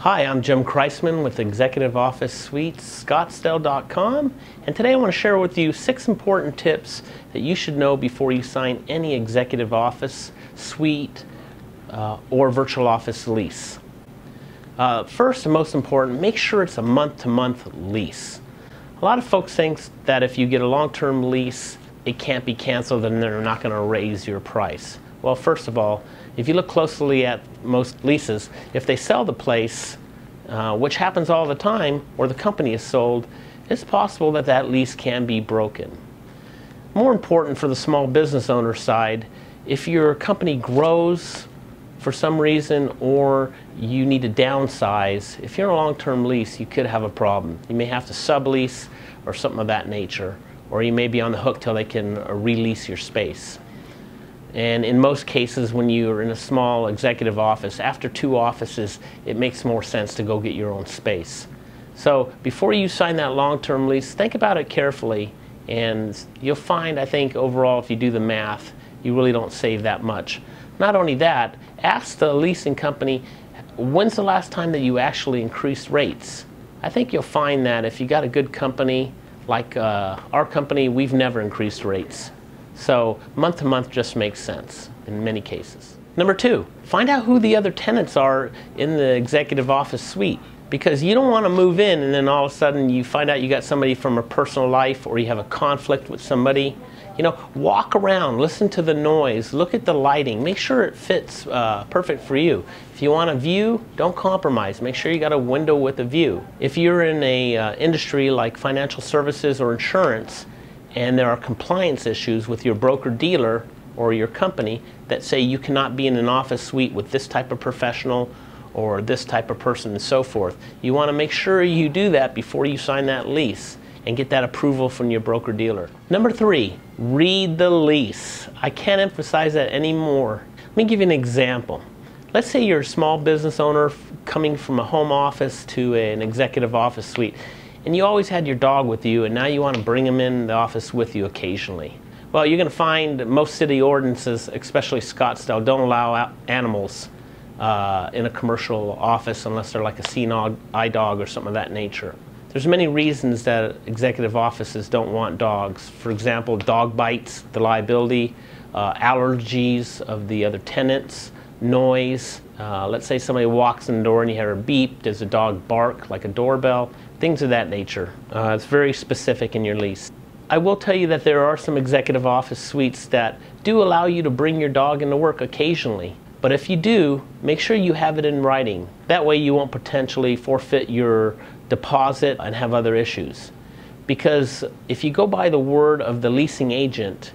Hi, I'm Jim Kreisman with Executive Office Suites, Scottsdale.com, and today I want to share with you 6 important tips that you should know before you sign any executive office suite or virtual office lease. First and most important, make sure it's a month-to-month lease. A lot of folks think that if you get a long-term lease, it can't be canceled and they're not going to raise your price. Well, first of all, if you look closely at most leases, if they sell the place, which happens all the time, or the company is sold, it's possible that that lease can be broken. More important for the small business owner side, if your company grows for some reason or you need to downsize, if you're in a long-term lease, you could have a problem. You may have to sublease or something of that nature, or you may be on the hook till they can release your space. And in most cases, when you're in a small executive office, after 2 offices, it makes more sense to go get your own space. So before you sign that long-term lease, think about it carefully, and you'll find, I think, overall, if you do the math, you really don't save that much. Not only that, ask the leasing company, when's the last time that you actually increased rates? I think you'll find that if you got a good company, like our company, we've never increased rates. So month to month just makes sense in many cases. Number 2, find out who the other tenants are in the executive office suite, because you don't want to move in and then all of a sudden you find out you got somebody from a personal life or you have a conflict with somebody. You know, walk around, listen to the noise, look at the lighting, make sure it fits perfect for you. If you want a view, don't compromise. Make sure you got a window with a view. If you're in a industry like financial services or insurance, and there are compliance issues with your broker-dealer or your company that say you cannot be in an office suite with this type of professional or this type of person and so forth, you want to make sure you do that before you sign that lease and get that approval from your broker-dealer. Number 3, read the lease. I can't emphasize that anymore. Let me give you an example. Let's say you're a small business owner coming from a home office to an executive office suite, and you always had your dog with you, and now you want to bring him in the office with you occasionally. Well, you're going to find most city ordinances, especially Scottsdale, don't allow animals in a commercial office unless they're like a senile dog or something of that nature. There's many reasons that executive offices don't want dogs. For example, dog bites, the liability, allergies of the other tenants, noise. Let's say somebody walks in the door and you hear a beep, does a dog bark like a doorbell? Things of that nature. It's very specific in your lease. I will tell you that there are some executive office suites that do allow you to bring your dog into work occasionally. But if you do, make sure you have it in writing. That way you won't potentially forfeit your deposit and have other issues. Because if you go by the word of the leasing agent,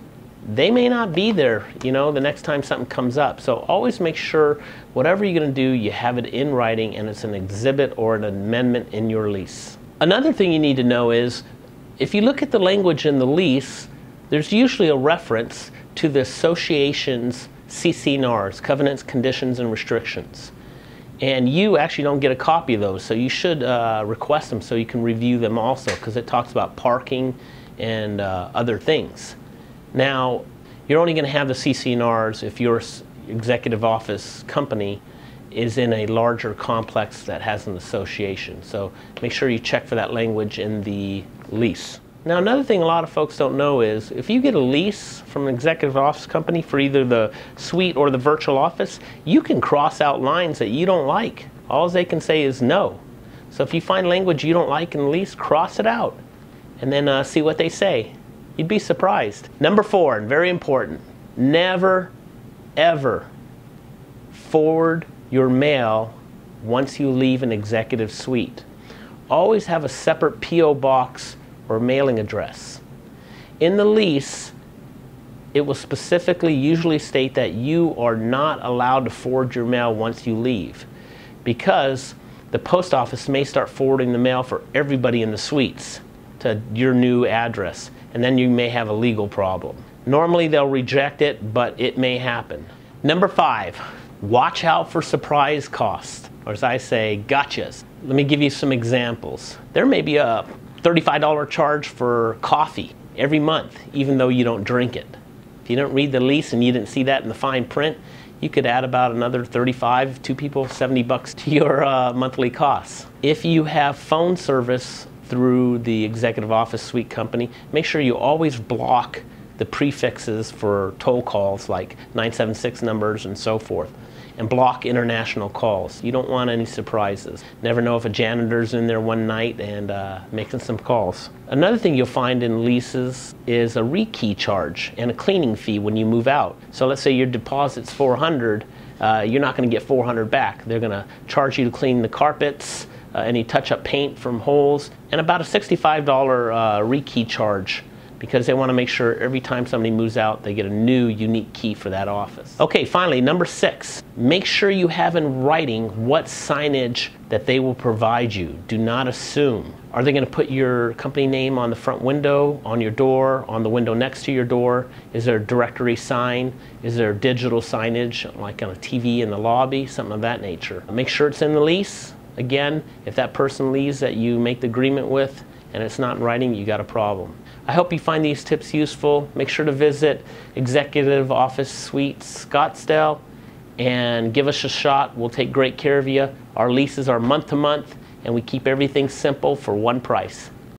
they may not be there, you know, the next time something comes up. So always make sure whatever you're going to do, you have it in writing and it's an exhibit or an amendment in your lease. Another thing you need to know is, if you look at the language in the lease, there's usually a reference to the association's CC&Rs, covenants, conditions, and restrictions. And you actually don't get a copy of those, so you should request them so you can review them also, because it talks about parking and other things. Now, you're only going to have the CC&Rs if your executive office company is in a larger complex that has an association. So make sure you check for that language in the lease. Now, another thing a lot of folks don't know is if you get a lease from an executive office company for either the suite or the virtual office, you can cross out lines that you don't like. All they can say is no. So if you find language you don't like in the lease, cross it out and then see what they say. You'd be surprised. Number 4, and very important, never, ever forward your mail once you leave an executive suite. Always have a separate P.O. box or mailing address. In the lease, it will specifically usually state that you are not allowed to forward your mail once you leave, because the post office may start forwarding the mail for everybody in the suites to your new address, and then you may have a legal problem. Normally they'll reject it, but it may happen. Number 5, watch out for surprise costs, or as I say, gotchas. Let me give you some examples. There may be a $35 charge for coffee every month, even though you don't drink it. If you don't read the lease and you didn't see that in the fine print, you could add about another 35, two people, $70 to your monthly costs. If you have phone service through the executive office suite company, make sure you always block the prefixes for toll calls like 976 numbers and so forth, and block international calls. You don't want any surprises. Never know if a janitor's in there one night and making some calls. Another thing you'll find in leases is a rekey charge and a cleaning fee when you move out. So let's say your deposit's $400, you're not going to get $400 back. They're going to charge you to clean the carpets, any touch-up paint from holes, and about a $65 rekey charge, because they want to make sure every time somebody moves out, they get a new unique key for that office. Okay, finally, number 6, make sure you have in writing what signage that they will provide you. Do not assume. Are they going to put your company name on the front window, on your door, on the window next to your door? Is there a directory sign? Is there digital signage, like on a TV in the lobby? Something of that nature. Make sure it's in the lease. Again, if that person leaves that you make the agreement with and it's not in writing, you got a problem. I hope you find these tips useful. Make sure to visit Executive Office Suites Scottsdale and give us a shot. We'll take great care of you. Our leases are month to month, and we keep everything simple for one price.